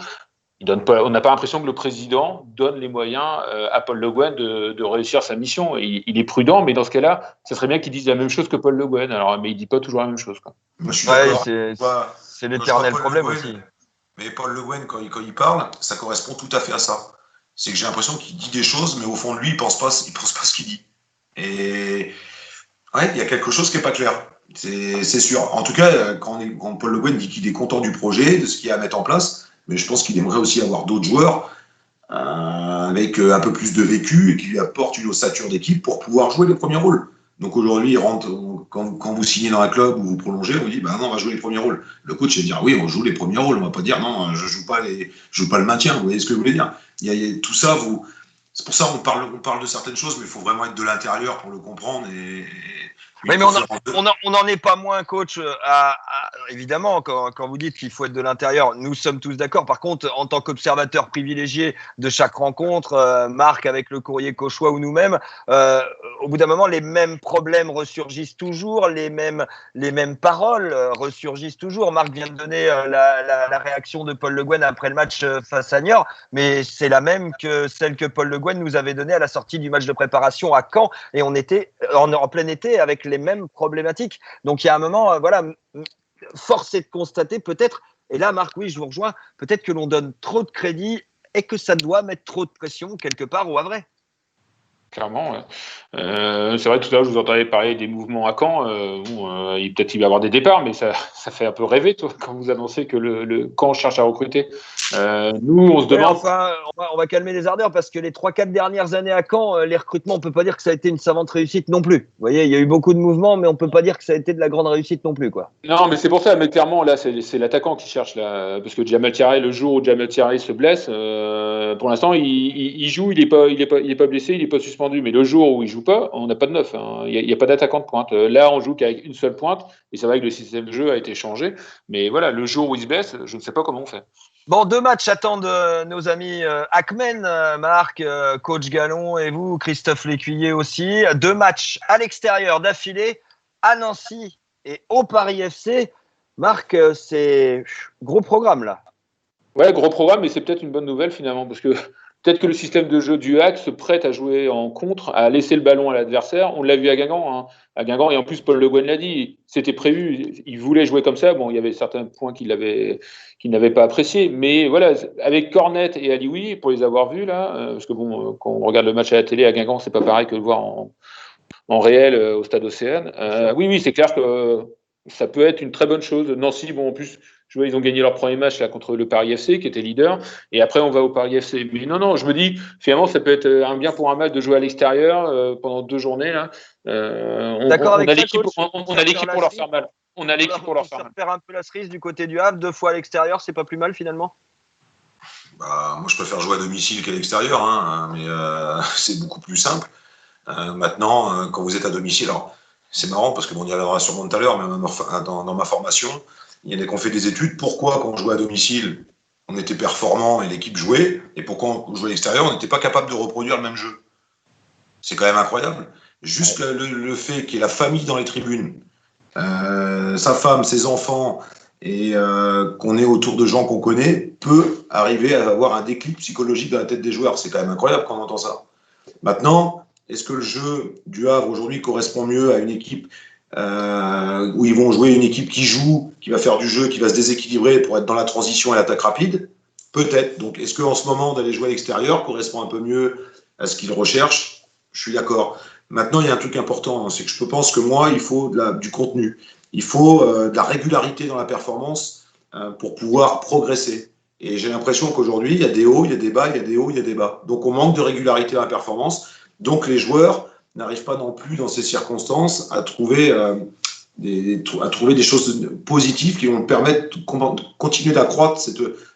On n'a pas l'impression que le président donne les moyens à Paul Le Guen de réussir sa mission. Il est prudent, mais dans ce cas-là, ça serait bien qu'il dise la même chose que Paul Le Guen. Alors, mais il dit pas toujours la même chose, quoi. Moi, je suis d'accord. C'est l'éternel problème aussi. Mais Paul Le Guen, quand il parle, ça correspond tout à fait à ça. C'est que j'ai l'impression qu'il dit des choses, mais au fond de lui, il pense pas ce qu'il dit. Et ouais, il y a quelque chose qui est pas clair. C'est sûr. En tout cas, quand Paul Le Guen dit qu'il est content du projet, de ce qu'il y a à mettre en place, mais je pense qu'il aimerait aussi avoir d'autres joueurs avec un peu plus de vécu et qui lui apportent une ossature d'équipe pour pouvoir jouer les premiers rôles. Donc aujourd'hui, quand vous signez dans un club ou vous prolongez, on vous dit non, on va jouer les premiers rôles. Le coach va dire oui, on joue les premiers rôles. On va pas dire non, je joue pas le maintien. Vous voyez ce que je voulais dire? Il y a tout ça. C'est pour ça qu'on parle de certaines choses, mais il faut vraiment être de l'intérieur pour le comprendre. Oui, mais on n'en est pas moins, coach, évidemment, quand vous dites qu'il faut être de l'intérieur, nous sommes tous d'accord. Par contre, en tant qu'observateur privilégié de chaque rencontre, Marc avec le Courrier Cauchois ou nous-mêmes, au bout d'un moment, les mêmes problèmes ressurgissent toujours, les mêmes paroles ressurgissent toujours. Marc vient de donner la réaction de Paul Le Guen après le match face à Niort, mais c'est la même que celle que Paul Le Guen nous avait donnée à la sortie du match de préparation à Caen, et on était en plein été avec les mêmes problématiques. Donc il y a un moment, force est de constater peut-être, et là Marc, oui, je vous rejoins, peut-être que l'on donne trop de crédit et que ça doit mettre trop de pression quelque part au Havre. Clairement, ouais. C'est vrai que tout à l'heure, je vous entendais parler des mouvements à Caen. Peut-être qu'il va y avoir des départs, mais ça fait un peu rêver, toi, quand vous annoncez que le Caen cherche à recruter. Nous, on se demande. Enfin, on va calmer les ardeurs parce que les 3-4 dernières années à Caen, les recrutements, on ne peut pas dire que ça a été une savante réussite non plus. Vous voyez, il y a eu beaucoup de mouvements, mais on ne peut pas dire que ça a été de la grande réussite non plus, quoi. Non, mais c'est pour ça. Mais clairement, là, c'est l'attaquant qui cherche, là, parce que Jamal Thierry, le jour où Jamal Thierry se blesse, pour l'instant, il joue, il est pas blessé, il est pas suspendu. Mais le jour où il joue pas, on n'a pas de neuf. Hein. Il y a pas d'attaquant de pointe. Là, on joue qu'avec une seule pointe, et c'est vrai que le système de jeu a été changé. Mais voilà, le jour où il se blesse, je ne sais pas comment on fait. Bon, 2 matchs attendent nos amis Hackmen, Marc, coach Gallon et vous, Christophe Lécuyer aussi. 2 matchs à l'extérieur d'affilée, à Nancy et au Paris FC. Marc, c'est gros programme là. Ouais, gros programme, mais c'est peut-être une bonne nouvelle finalement, parce que peut-être que le système de jeu du Hack se prête à jouer en contre, à laisser le ballon à l'adversaire. On l'a vu à Guingamp. Hein. À Guingamp, et en plus, Paul Le Guen l'a dit, c'était prévu. Il voulait jouer comme ça. Bon, il y avait certains points qu'il n'avait pas appréciés. Mais voilà, avec Cornet et Alioui, pour les avoir vus là, parce que bon, quand on regarde le match à la télé à Guingamp, c'est pas pareil que le voir en réel au Stade Océane. Oui, c'est clair que ça peut être une très bonne chose. Nancy, bon, en plus, je vois, ils ont gagné leur premier match là contre le Paris FC, qui était leader. Et après, on va au Paris FC. Mais non, je me dis, finalement, ça peut être un bien pour un match de jouer à l'extérieur pendant 2 journées. Là. On a l'équipe pour leur faire mal. On a l'équipe pour leur faire mal. Faire un peu la cerise du côté du Havre, 2 fois à l'extérieur, c'est pas plus mal finalement. Moi, je préfère jouer à domicile qu'à l'extérieur, hein, mais c'est beaucoup plus simple. Maintenant, quand vous êtes à domicile, alors c'est marrant parce que on y reviendra sûrement tout à l'heure, mais dans ma formation, il y en a qui ont fait des études. Pourquoi, quand on jouait à domicile, on était performant et l'équipe jouait, et pourquoi on jouait à l'extérieur, on n'était pas capable de reproduire le même jeu. C'est quand même incroyable. Juste le fait qu'il y ait la famille dans les tribunes, sa femme, ses enfants, et qu'on est autour de gens qu'on connaît, peut arriver à avoir un déclic psychologique dans la tête des joueurs. C'est quand même incroyable quand on entend ça. Maintenant, est-ce que le jeu du Havre aujourd'hui correspond mieux à une équipe où ils vont jouer une équipe qui joue, qui va faire du jeu, qui va se déséquilibrer pour être dans la transition et l'attaque rapide? Peut-être. Donc, est-ce qu'en ce moment, d'aller jouer à l'extérieur correspond un peu mieux à ce qu'ils recherchent? Je suis d'accord. Maintenant, il y a un truc important, c'est que je pense que moi, il faut du contenu. Il faut de la régularité dans la performance pour pouvoir progresser. Et j'ai l'impression qu'aujourd'hui, il y a des hauts, il y a des bas, il y a des hauts, il y a des bas. Donc, on manque de régularité dans la performance. Donc, les joueurs n'arrivent pas non plus, dans ces circonstances, à trouver des choses positives qui vont permettre de continuer d'accroître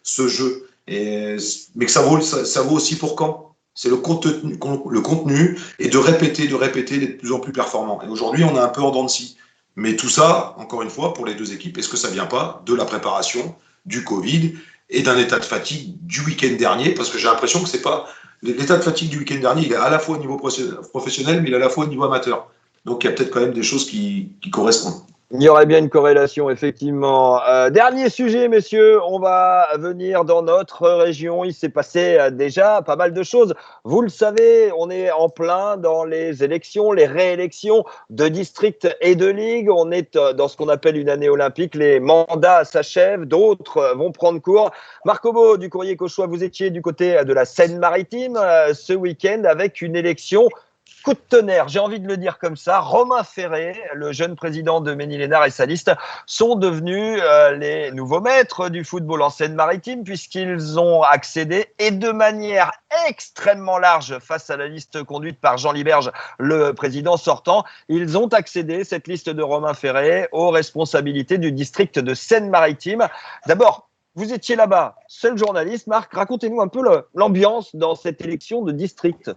ce jeu. Mais que ça vaut aussi pour quand? C'est le contenu et de répéter, d'être de plus en plus performant. Et aujourd'hui, on est un peu en dents de scie. Mais tout ça, encore une fois, pour les 2 équipes, est-ce que ça ne vient pas de la préparation, du Covid et d'un état de fatigue du week-end dernier? Parce que j'ai l'impression que c'est pas l'état de fatigue du week-end dernier, il est à la fois au niveau professionnel, mais il est à la fois au niveau amateur. Donc il y a peut-être quand même des choses qui correspondent. Il y aurait bien une corrélation, effectivement. Dernier sujet, messieurs, on va venir dans notre région. Il s'est passé déjà pas mal de choses. Vous le savez, on est en plein dans les élections, les réélections de district et de ligue. On est dans ce qu'on appelle une année olympique. Les mandats s'achèvent, d'autres vont prendre cours. Marc Obo du Courrier Cauchois, vous étiez du côté de la Seine-Maritime ce week-end avec une élection coup de tonnerre, j'ai envie de le dire comme ça. Romain Ferré, le jeune président de Ménil-Lénard et sa liste, sont devenus les nouveaux maîtres du football en Seine-Maritime puisqu'ils ont accédé, et de manière extrêmement large face à la liste conduite par Jean Liberge, le président sortant, ils ont accédé, cette liste de Romain Ferré, aux responsabilités du district de Seine-Maritime. D'abord, vous étiez là-bas, seul journaliste. Marc, racontez-nous un peu l'ambiance dans cette élection de district.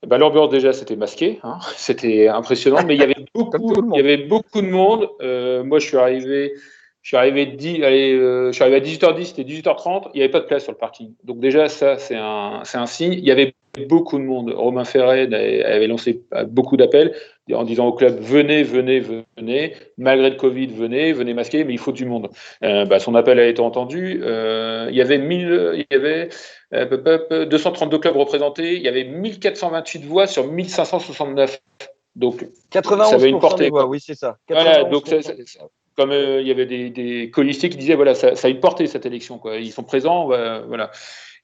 L'ambiance déjà c'était masqué, hein. C'était impressionnant, mais il y avait beaucoup de monde. Moi je suis arrivé à 18h10, c'était 18h30, il n'y avait pas de place sur le parking. Donc déjà ça c'est un signe. Il y avait beaucoup de monde. Romain Ferré avait lancé beaucoup d'appels en disant au club venez, malgré le Covid venez masquer, mais il faut du monde. Son appel a été entendu. Il y avait 232 clubs représentés, il y avait 1428 voix sur 1569. Donc 91% ça avait une portée, des voix, oui, c'est ça. Voilà, donc comme il y avait des colistiers qui disaient voilà, ça a une portée cette élection, quoi. Ils sont présents, voilà.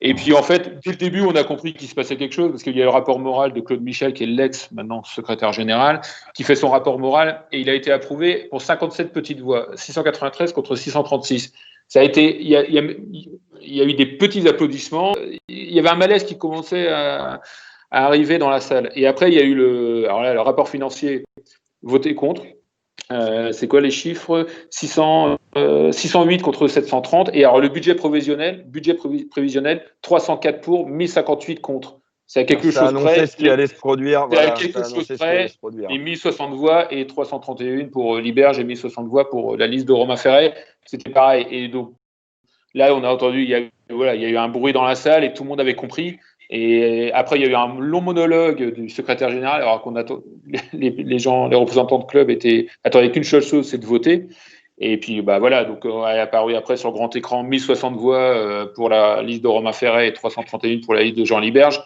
Et puis en fait, dès le début, on a compris qu'il se passait quelque chose parce qu'il y a le rapport moral de Claude Michel, qui est maintenant secrétaire général, qui fait son rapport moral et il a été approuvé pour 57 petites voix, 693 contre 636. Ça a été, il y a eu des petits applaudissements. Il y avait un malaise qui commençait à arriver dans la salle. Et après, il y a eu le rapport financier voté contre. C'est quoi les chiffres? 608 contre 730. Et alors le budget prévisionnel, 304 pour, 1058 contre. C'est à quelque chose près. Ce qui allait se produire. C'est à quelque chose près. Et 1060 voix et 331 pour Liberge et 1060 voix pour la liste de Romain Ferré. C'était pareil. Et donc là, on a entendu, il y a eu un bruit dans la salle et tout le monde avait compris. Et après, il y a eu un long monologue du secrétaire général, alors qu'on attend, les représentants de club attendaient qu'une seule chose, c'est de voter. Et puis, voilà, donc est apparu après sur le grand écran 1060 voix pour la liste de Romain Ferré et 331 pour la liste de Jean Liberge.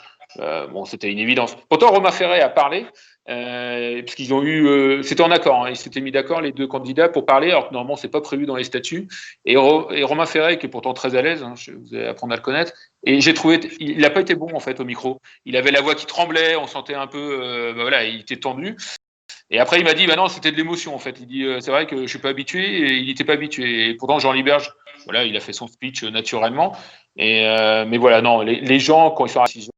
C'était une évidence. Pourtant, Romain Ferré a parlé, parce qu'ils ont eu, c'était en accord, hein, ils s'étaient mis d'accord les deux candidats pour parler, alors que normalement c'est pas prévu dans les statuts. Et Romain Ferré, qui est pourtant très à l'aise, hein, vous allez apprendre à le connaître. Et j'ai trouvé, il n'a pas été bon en fait au micro. Il avait la voix qui tremblait, on sentait un peu, il était tendu. Et après il m'a dit, non, c'était de l'émotion en fait. Il dit, c'est vrai que je suis pas habitué, et il n'était pas habitué. Et pourtant Jean Liberge, il a fait son speech naturellement. Mais voilà, non, les gens quand ils sont à la décision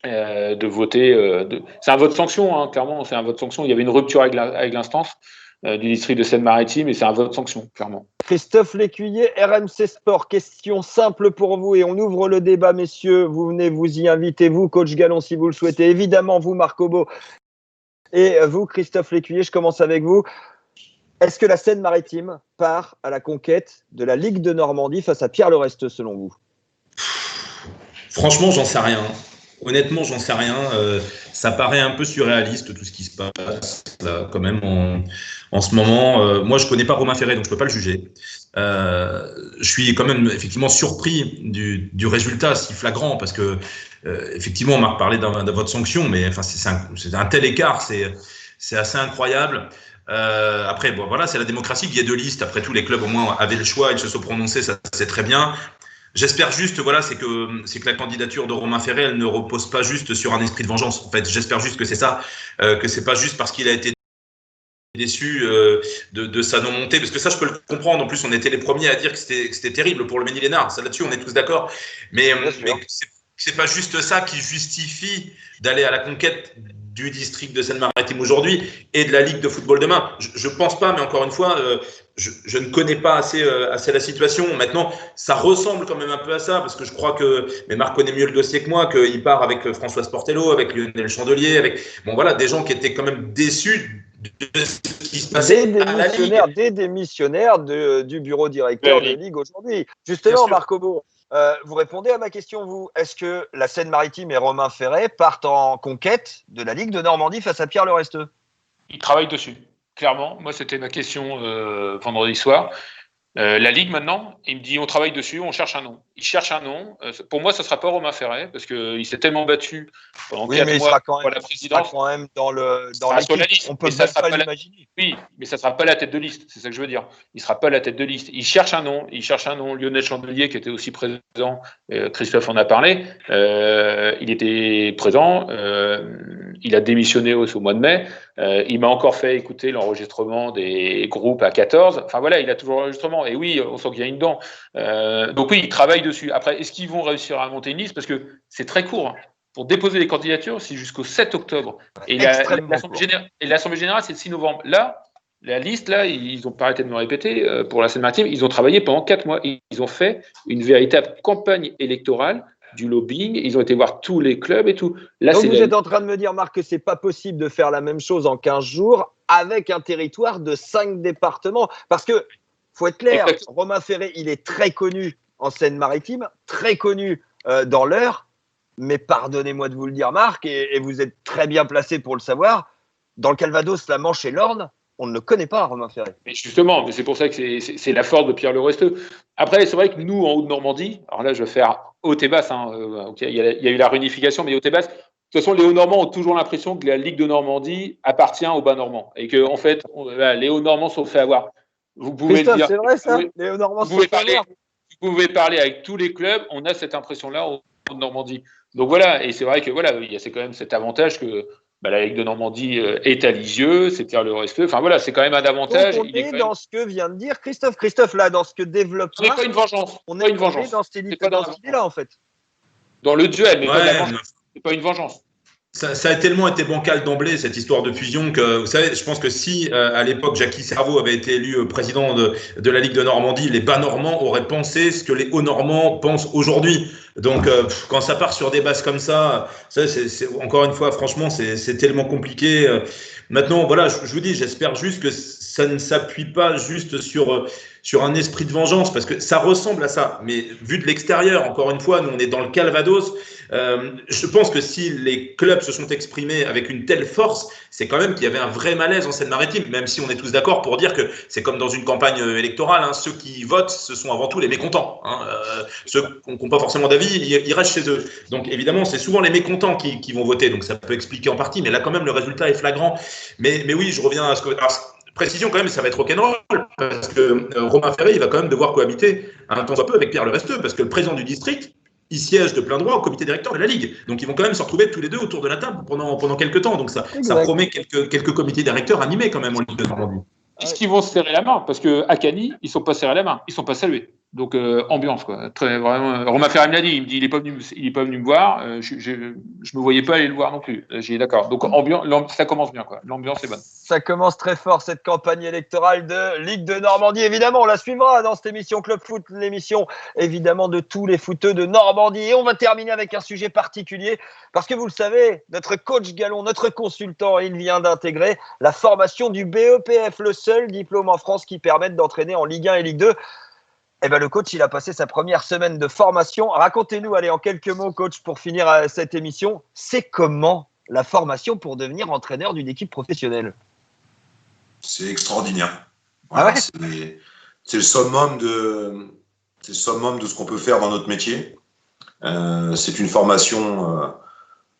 de voter, c'est un vote sanction, hein, clairement, c'est un vote sanction. Il y avait une rupture avec l'instance du district de Seine-Maritime et c'est un vote sanction, clairement. Christophe Lécuyer, RMC Sport, question simple pour vous et on ouvre le débat, messieurs. Vous venez vous y inviter, vous, coach Gallon, si vous le souhaitez. Évidemment, vous, Marc Obo, et vous, Christophe Lécuyer, je commence avec vous. Est-ce que la Seine-Maritime part à la conquête de la Ligue de Normandie face à Pierre Lereste, selon vous? Franchement, j'en sais rien. Honnêtement, j'en sais rien. Ça paraît un peu surréaliste tout ce qui se passe là, quand même en ce moment. Moi, je connais pas Romain Ferré, donc je peux pas le juger. Je suis quand même effectivement surpris du résultat si flagrant parce que effectivement, on m'a reparlé d'un vote sanction, mais enfin c'est un tel écart, c'est assez incroyable. Après, voilà, c'est la démocratie, il y a deux listes. Après tout, les clubs au moins avaient le choix, ils se sont prononcés, ça c'est très bien. J'espère juste, c'est que la candidature de Romain Ferré, elle ne repose pas juste sur un esprit de vengeance. En fait, j'espère juste que c'est ça, que c'est pas juste parce qu'il a été déçu de sa non-montée, parce que ça, je peux le comprendre. En plus, on était les premiers à dire que c'était terrible pour le Ménil-Lénard. Ça, là-dessus, on est tous d'accord. Mais c'est pas juste ça qui justifie d'aller à la conquête du district de Seine-Maritime aujourd'hui et de la Ligue de football demain. Je pense pas, mais encore une fois, je ne connais pas assez la situation. Maintenant, ça ressemble quand même un peu à ça, parce que je crois mais Marc connaît mieux le dossier que moi, qu'il part avec François Sportello, avec Lionel Chandelier, avec des gens qui étaient quand même déçus de ce qui se passait à la Ligue. Des démissionnaires du bureau directeur de Ligue aujourd'hui. Justement, Marc Obo, Vous répondez à ma question, vous. Est-ce que la Seine-Maritime et Romain Ferré partent en conquête de la Ligue de Normandie face à Pierre Le Resteux? Ils travaillent dessus, clairement. Moi, c'était ma question vendredi soir. La Ligue, maintenant, il me dit on travaille dessus, on cherche un nom. Il cherche un nom. Pour moi, ça ne sera pas Romain Ferré, parce qu'il s'est tellement battu pendant 4 mois pour la présidence. Il sera quand même dans l'équipe. La liste. On peut même pas l'imaginer. Oui, mais ça ne sera pas la tête de liste, c'est ça que je veux dire. Il ne sera pas la tête de liste. Il cherche un nom. Lionel Chandelier, qui était aussi présent, Christophe en a parlé, il était présent. Il a démissionné au mois de mai. Il m'a encore fait écouter l'enregistrement des groupes à 14. Enfin voilà, il a toujours l'enregistrement. Et oui, on sent qu'il y a une dent. Donc oui, il travaille dessus. Après, est-ce qu'ils vont réussir à monter une liste? Parce que c'est très court. Hein. Pour déposer les candidatures, c'est jusqu'au 7 octobre. Et l'Assemblée générale, c'est le 6 novembre. Là, la liste, là, ils ont pas arrêté de me répéter, pour la Seine-Maritime, ils ont travaillé pendant 4 mois. Ils ont fait une véritable campagne électorale, du lobbying, ils ont été voir tous les clubs et tout. Là, donc vous êtes en train de me dire, Marc, que c'est pas possible de faire la même chose en 15 jours avec un territoire de 5 départements. Parce que, faut être clair, Romain Ferré, il est très connu en Seine-Maritime, très connu dans l'Eure, mais pardonnez-moi de vous le dire, Marc, et vous êtes très bien placé pour le savoir, dans le Calvados, la Manche et l'Orne, on ne le connaît pas, Romain Ferré. Mais justement, c'est pour ça que c'est la force de Pierre Le Resteux. Après, c'est vrai que nous, en Haute-Normandie, alors là, je vais faire haute et basse, okay, il y a eu la réunification, mais haute et basse. De toute façon, les Hauts-Normands ont toujours l'impression que la Ligue de Normandie appartient aux Bas-Normands. Et qu'en fait, les Hauts-Normands sont fait avoir. Vous pouvez Christophe, le dire. C'est vrai ça, les Hauts-Normands sont fait avoir. Vous pouvez parler avec tous les clubs, on a cette impression-là en Normandie. Donc voilà, et c'est vrai que voilà, il y a quand même cet avantage que la Ligue de Normandie est à Lisieux, c'est Pierre Le Resteux. Enfin voilà, c'est quand même un avantage. Donc on est dans ce que vient de dire Christophe. Christophe, là, dans ce que développe. Ce n'est pas une vengeance. On est dans cette idée-là, en fait. Dans le duel, mais pas la vengeance. C'est pas une vengeance. Ça a tellement été bancal d'emblée, cette histoire de fusion, que vous savez, je pense que si à l'époque Jackie Cerveau avait été élu président de la Ligue de Normandie, les Bas-Normands auraient pensé ce que les Hauts-Normands pensent aujourd'hui. Donc quand ça part sur des bases comme ça, encore une fois, franchement, c'est tellement compliqué. Maintenant, voilà, je vous dis, j'espère juste que ça ne s'appuie pas juste sur un esprit de vengeance, parce que ça ressemble à ça. Mais vu de l'extérieur, encore une fois, nous on est dans le Calvados. Je pense que si les clubs se sont exprimés avec une telle force, c'est quand même qu'il y avait un vrai malaise en Seine-Maritime, même si on est tous d'accord pour dire que c'est comme dans une campagne électorale, hein, ceux qui votent, ce sont avant tout les mécontents. Hein, ceux qui n'ont pas forcément d'avis, ils restent chez eux. Donc évidemment, c'est souvent les mécontents qui vont voter, donc ça peut expliquer en partie, mais là quand même le résultat est flagrant. Mais oui, je reviens à ce que... Précision quand même, ça va être rock'n'roll, parce que Romain Ferré, il va quand même devoir cohabiter un temps soit peu avec Pierre Le Resteux, parce que le président du district, il siège de plein droit au comité directeur de la Ligue. Donc ils vont quand même se retrouver tous les deux autour de la table pendant quelques temps. Donc ça promet quelques comités directeurs animés quand même en Ligue de Normandie. Est-ce qu'ils vont se serrer la main? Parce qu'à Cagny, ils ne sont pas serrés la main, ils ne sont pas salués. Donc ambiance quoi. Très vraiment. Romain Ferré me l'a dit. Il me dit il est pas venu me voir. Je me voyais pas aller le voir non plus. J'ai dit d'accord. Donc ambiance, ça commence bien quoi. L'ambiance est bonne. Ça commence très fort cette campagne électorale de Ligue de Normandie. Évidemment, on la suivra dans cette émission Club Foot, l'émission évidemment de tous les footeux de Normandie. Et on va terminer avec un sujet particulier parce que vous le savez, notre coach Gallon, notre consultant, il vient d'intégrer la formation du BEPF, le seul diplôme en France qui permette d'entraîner en Ligue 1 et Ligue 2. Eh ben, le coach, il a passé sa première semaine de formation. Racontez-nous, allez, en quelques mots, coach, pour finir cette émission, c'est comment la formation pour devenir entraîneur d'une équipe professionnelle? C'est extraordinaire. Voilà, ah ouais, c'est le summum de ce qu'on peut faire dans notre métier. C'est une formation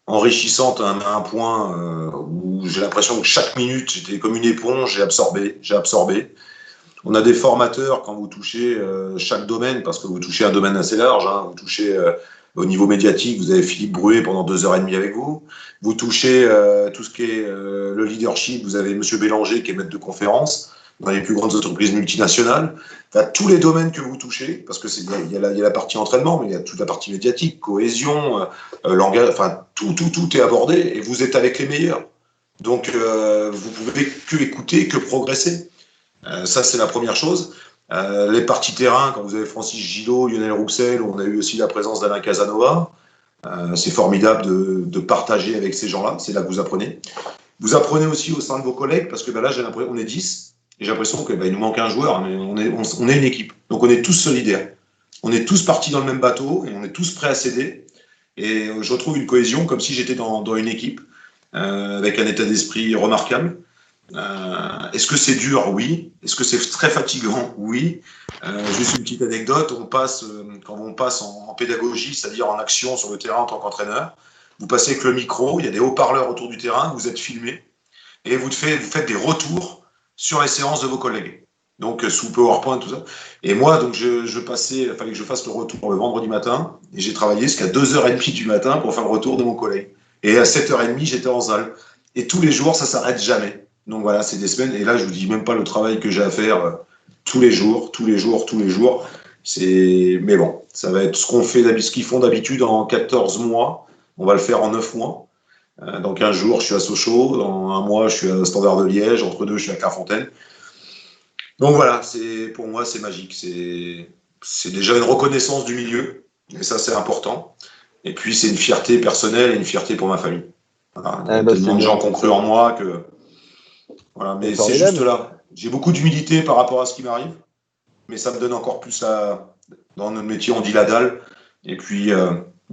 enrichissante à un point où j'ai l'impression que chaque minute, j'étais comme une éponge, j'ai absorbé. On a des formateurs quand vous touchez chaque domaine, parce que vous touchez un domaine assez large, hein, vous touchez au niveau médiatique, vous avez Philippe Bruet pendant 2h30 avec vous. Vous touchez tout ce qui est le leadership, vous avez Monsieur Bélanger qui est maître de conférence dans les plus grandes entreprises multinationales. Enfin, tous les domaines que vous touchez, parce que il y a la partie entraînement, mais il y a toute la partie médiatique, cohésion, langage, enfin tout est abordé et vous êtes avec les meilleurs. Donc vous pouvez que écouter, que progresser. Ça, c'est la première chose. Les parties terrain, quand vous avez Francis Gillot, Lionel Rouxel, on a eu aussi la présence d'Alain Casanova. C'est formidable de partager avec ces gens-là. C'est là que vous apprenez. Vous apprenez aussi au sein de vos collègues, parce que là, j'ai l'impression qu'on est 10, et j'ai l'impression qu'il nous manque un joueur, mais on est une équipe. Donc, on est tous solidaires. on est tous partis dans le même bateau et on est tous prêts à céder. Et je retrouve une cohésion comme si j'étais dans une équipe, avec un état d'esprit remarquable. Est-ce que c'est dur? Oui. Est-ce que c'est très fatigant? Oui. Juste une petite anecdote, quand on passe en pédagogie, c'est-à-dire en action sur le terrain en tant qu'entraîneur, vous passez avec le micro, il y a des haut-parleurs autour du terrain, vous êtes filmé, et vous faites des retours sur les séances de vos collègues. Donc sous PowerPoint, tout ça. Et moi, donc il fallait que je fasse le retour le vendredi matin, et j'ai travaillé jusqu'à 2h30 du matin pour faire le retour de mon collègue. Et à 7h30, j'étais en salle. Et tous les jours, ça s'arrête jamais. Donc voilà, c'est des semaines. Et là, je vous dis même pas le travail que j'ai à faire tous les jours. Mais bon, ça va être ce qu'ils font d'habitude en 14 mois. On va le faire en 9 mois. Dans 15 jours, je suis à Sochaux. Dans un mois, je suis à Standard de Liège. Entre deux, je suis à Clairefontaine. Donc voilà, pour moi, c'est magique. C'est déjà une reconnaissance du milieu. Et ça, c'est important. Et puis, c'est une fierté personnelle et une fierté pour ma famille. Voilà, il y a tellement de gens qui ont cru en moi que... Voilà, mais c'est juste là. J'ai beaucoup d'humilité par rapport à ce qui m'arrive. Mais ça me donne encore plus dans notre métier, on dit la dalle. Et puis,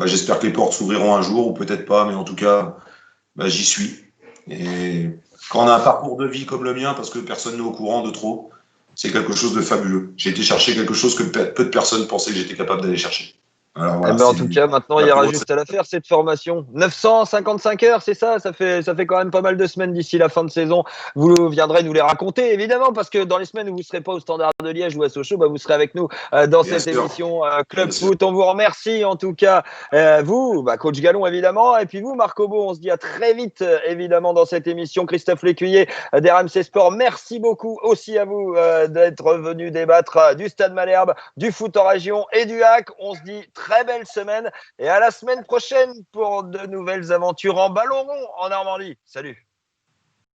j'espère que les portes s'ouvriront un jour, ou peut-être pas, mais en tout cas, j'y suis. Et quand on a un parcours de vie comme le mien, parce que personne n'est au courant de trop, c'est quelque chose de fabuleux. J'ai été chercher quelque chose que peu de personnes pensaient que j'étais capable d'aller chercher. Alors, voilà, en tout cas, maintenant, il y aura juste à la faire, cette formation. 955 heures, c'est ça? Ça fait quand même pas mal de semaines d'ici la fin de saison. Vous viendrez nous les raconter, évidemment, parce que dans les semaines où vous ne serez pas au Standard de Liège ou à Sochaux, vous serez avec nous dans cette émission Club Foot. On vous remercie, en tout cas, vous, coach Gallon, évidemment, et puis vous, Marc Obo, on se dit à très vite, évidemment, dans cette émission. Christophe Lécuyer d'RMC Sport, merci beaucoup aussi à vous d'être venu débattre du Stade Malherbe, du foot en région et du HAC. On se dit très belle semaine et à la semaine prochaine pour de nouvelles aventures en ballon rond en Normandie. Salut!